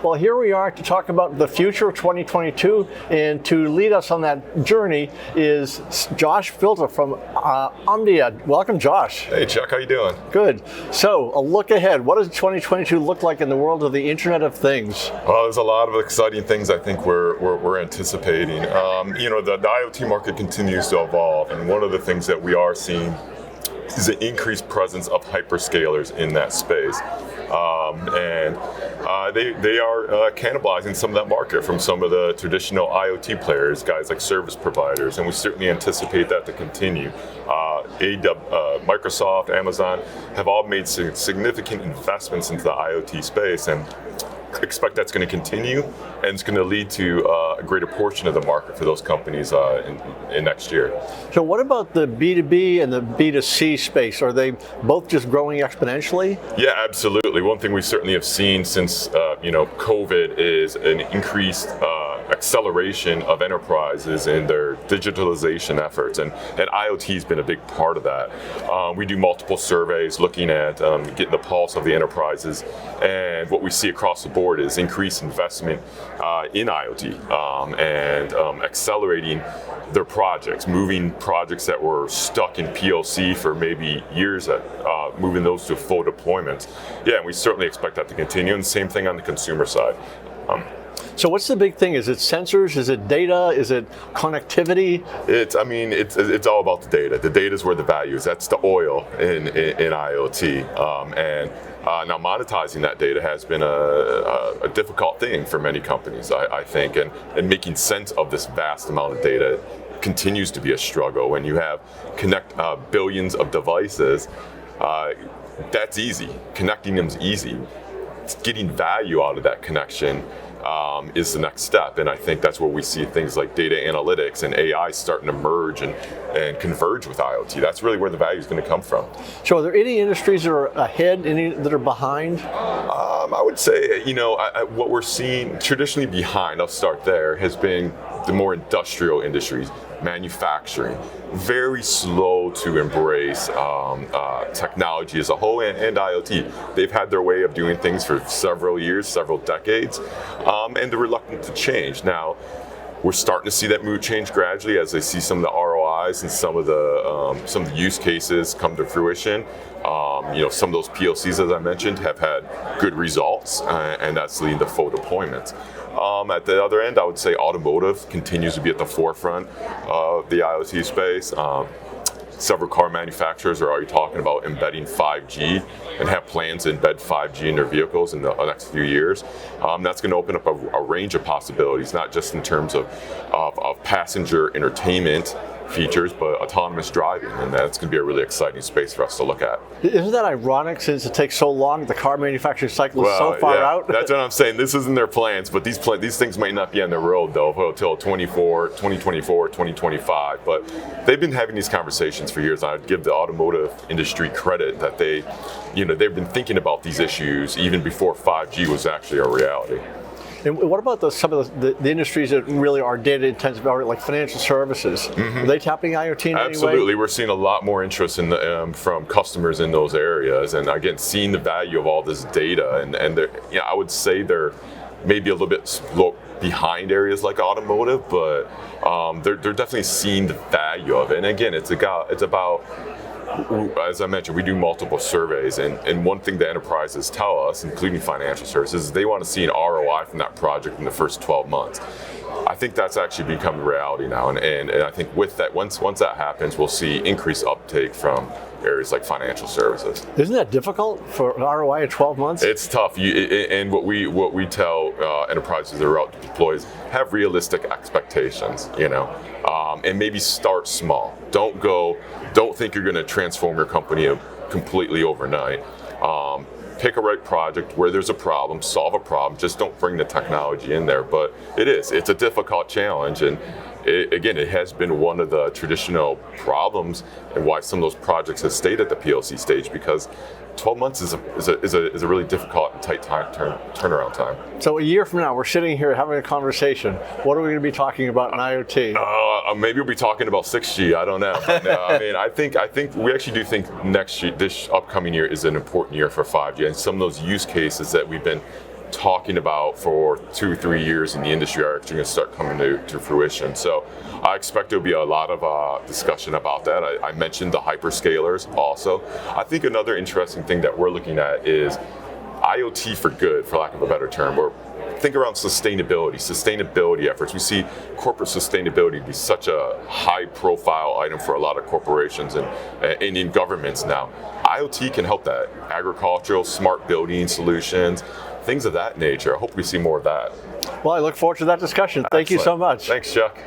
Well, here we are to talk about the future of 2022, and to lead us on that journey is Josh Builta from Omdia. Welcome, Josh. Hey, Chuck, how you doing? Good. So, a look ahead. What does 2022 look like in the world of the Internet of Things? Well, there's a lot of exciting things I think we're anticipating. The IoT market continues to evolve, and one of the things that we are seeing is the increased presence of hyperscalers in that space. They are cannibalizing some of that market from some of the traditional IoT players, guys like service providers, and we certainly anticipate that to continue. Microsoft, Amazon have all made significant investments into the IoT space, and expect that's going to continue, and it's going to lead to a greater portion of the market for those companies in next year. So what about the B2B and the B2C space? Are they both just growing exponentially? Yeah, absolutely. One thing we certainly have seen since COVID is an increased acceleration of enterprises in their digitalization efforts, and IoT has been a big part of that. We do multiple surveys looking at getting the pulse of the enterprises, and what we see across the board is increased investment in IoT and accelerating their projects, moving projects that were stuck in POC for maybe years, moving those to full deployments. Yeah, and we certainly expect that to continue, and same thing on the consumer side. So what's the big thing? Is it sensors? Is it data? Is it connectivity? It's all about the data. The data is where the value is. That's the oil in IoT. Now monetizing that data has been a difficult thing for many companies, I think, and making sense of this vast amount of data continues to be a struggle. When you have billions of devices, that's easy. Connecting them is easy. Getting value out of that connection is the next step, and I think that's where we see things like data analytics and AI starting to merge and converge with IoT. That's really where the value is going to come from. So are there any industries that are ahead, any that are behind? I would say, what we're seeing traditionally behind, I'll start there, has been the more industrial industries, manufacturing, very slow to embrace technology as a whole and IoT. They've had their way of doing things for several years, several decades, and they're reluctant to change. Now, we're starting to see that mood change gradually as they see some of the ROIs and some of the use cases come to fruition. Some of those POCs, as I mentioned, have had good results, and that's leading to full deployments. At the other end, I would say automotive continues to be at the forefront of the IoT space. Several car manufacturers are already talking about embedding 5G and have plans to embed 5G in their vehicles in the next few years. That's going to open up a range of possibilities, not just in terms of passenger entertainment features, but autonomous driving, and that's going to be a really exciting space for us to look at. Isn't that ironic, since it takes so long, the car manufacturing cycle is so far out? That's what I'm saying. This isn't their plans, but these things might not be on the road though until 2024, 2025. But they've been having these conversations for years. I'd give the automotive industry credit that they've been thinking about these issues even before 5G was actually a reality. And what about some of the industries that really are data intensive, like financial services? Mm-hmm. Are they tapping IoT in any way? Absolutely. We're seeing a lot more interest from customers in those areas, and again, seeing the value of all this data. And I would say they're maybe a little bit behind areas like automotive, but they're definitely seeing the value of it. And again, it's about, as I mentioned, we do multiple surveys, and one thing the enterprises tell us, including financial services, is they want to see an ROI from that project in the first 12 months. I think that's actually become a reality now, and I think with that, once that happens, we'll see increased uptake from areas like financial services. Isn't that difficult for an ROI of 12 months? It's tough, and what we tell enterprises that are out to deploy is have realistic expectations, and maybe start small. Don't think you're going to transform your company completely overnight. Pick a right project where there's a problem, solve a problem, just don't bring the technology in there. But it's a difficult challenge, and it has been one of the traditional problems and why some of those projects have stayed at the POC stage, because 12 months is a really difficult and tight turnaround time. So a year from now, we're sitting here having a conversation. What are we going to be talking about in IoT? Maybe we'll be talking about 6G. I don't know. But no, I think we actually do think next year, this upcoming year, is an important year for 5G, and some of those use cases that we've been talking about for 2-3 years in the industry are actually going to start coming to fruition. So I expect there'll be a lot of discussion about that. I mentioned the hyperscalers also. I think another interesting thing that we're looking at is IoT for good, for lack of a better term, or think around sustainability efforts. We see corporate sustainability be such a high profile item for a lot of corporations and in governments now. IoT can help that. Agricultural, smart building solutions, things of that nature. I hope we see more of that. Well, I look forward to that discussion. Thank you so much. Thanks, Chuck.